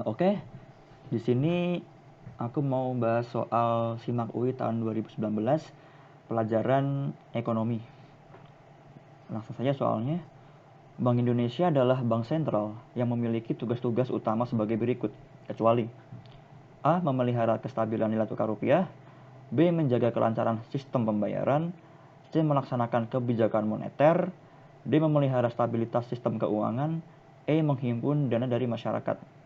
Oke, di sini aku mau bahas soal SIMAK UI tahun 2019, pelajaran ekonomi. Langsung saja soalnya. Bank Indonesia adalah bank sentral yang memiliki tugas-tugas utama sebagai berikut, kecuali A. Memelihara kestabilan nilai tukar rupiah, B. Menjaga kelancaran sistem pembayaran, C. Melaksanakan kebijakan moneter, D. Memelihara stabilitas sistem keuangan, E. Menghimpun dana dari masyarakat.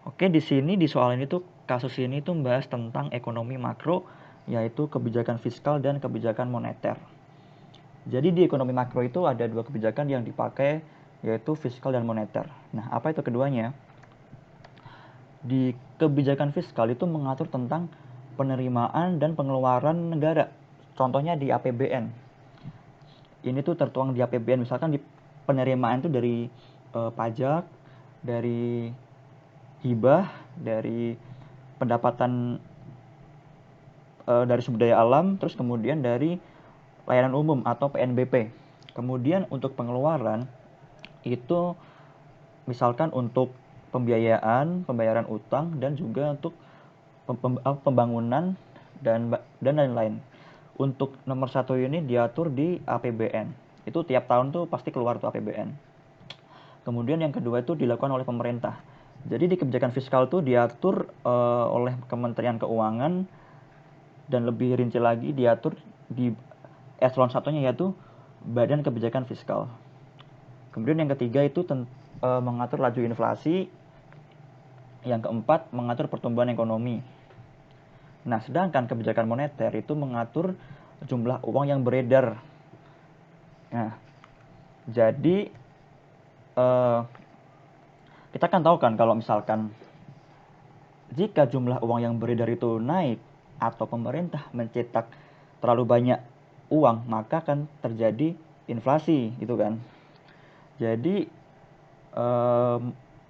Oke, di sini di soal ini tuh kasus ini tuh membahas tentang ekonomi makro, yaitu kebijakan fiskal dan kebijakan moneter. Jadi di ekonomi makro itu ada dua kebijakan yang dipakai, yaitu fiskal dan moneter. Nah, apa itu keduanya? Di kebijakan fiskal itu mengatur tentang penerimaan dan pengeluaran negara. Contohnya di APBN. Ini tuh tertuang di APBN, misalkan di penerimaan itu dari pajak, dari hibah, dari pendapatan dari sumber daya alam, terus kemudian dari layanan umum atau PNBP. Kemudian untuk pengeluaran itu misalkan untuk pembayaran utang dan juga untuk pembangunan dan lain-lain. Untuk nomor satu ini diatur di APBN. Itu tiap tahun tuh pasti keluar tuh APBN. Kemudian yang kedua itu dilakukan oleh pemerintah. Jadi di kebijakan fiskal tuh diatur oleh Kementerian Keuangan, dan lebih rinci lagi diatur di eselon satunya yaitu Badan Kebijakan Fiskal. Kemudian yang ketiga itu mengatur laju inflasi. Yang keempat mengatur pertumbuhan ekonomi. Nah, sedangkan kebijakan moneter itu mengatur jumlah uang yang beredar. Nah, jadi kita kan tahu kan kalau misalkan jika jumlah uang yang beredar itu naik atau pemerintah mencetak terlalu banyak uang, maka akan terjadi inflasi, gitu kan. Jadi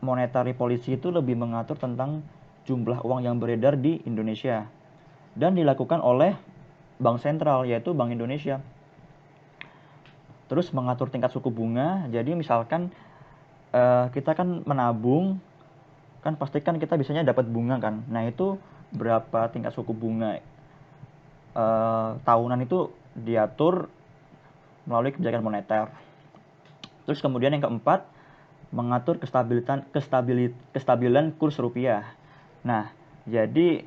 monetary policy itu lebih mengatur tentang jumlah uang yang beredar di Indonesia dan dilakukan oleh bank sentral, yaitu Bank Indonesia. Terus mengatur tingkat suku bunga. Jadi misalkan kita kan menabung, kan pastikan kita biasanya dapat bunga kan. Nah, itu berapa tingkat suku bunga tahunan itu diatur melalui kebijakan moneter. Terus kemudian yang keempat, mengatur kestabilan kurs rupiah. Nah, jadi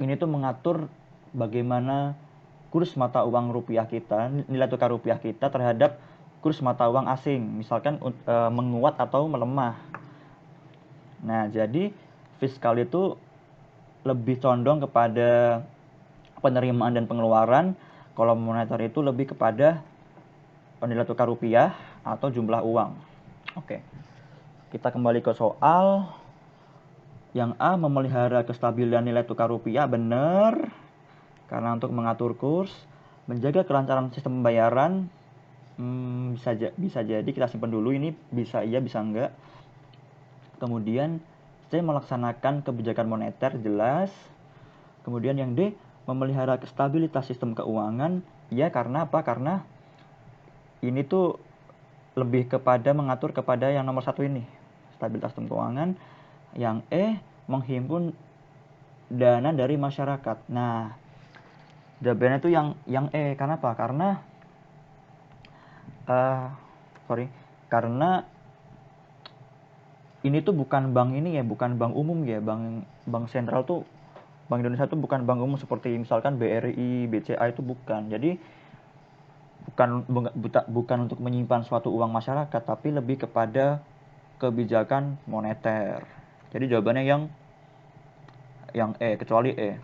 ini tuh mengatur bagaimana kurs mata uang rupiah kita, nilai tukar rupiah kita terhadap kurs mata uang asing, misalkan menguat atau melemah. Nah, jadi fiskal itu lebih condong kepada penerimaan dan pengeluaran, kalau moneter itu lebih kepada nilai tukar rupiah atau jumlah uang. Oke. Kita kembali ke soal. Yang A, memelihara kestabilan nilai tukar rupiah, benar. Karena untuk mengatur kurs, menjaga kelancaran sistem pembayaran, bisa jadi kita simpan dulu, ini bisa iya bisa enggak. Kemudian C, melaksanakan kebijakan moneter, jelas. Kemudian yang D, memelihara stabilitas sistem keuangan, ya. Karena apa? Karena ini tuh lebih kepada mengatur kepada yang nomor satu ini, stabilitas sistem keuangan. Yang E, menghimpun dana dari masyarakat. Nah, jawabannya itu yang E. Karena apa? Karena ini tuh bukan bank ini ya, bukan bank umum ya. Bank sentral tuh, Bank Indonesia tuh bukan bank umum seperti misalkan BRI, BCA, itu bukan. Jadi bukan untuk menyimpan suatu uang masyarakat, tapi lebih kepada kebijakan moneter. Jadi jawabannya yang E, kecuali E.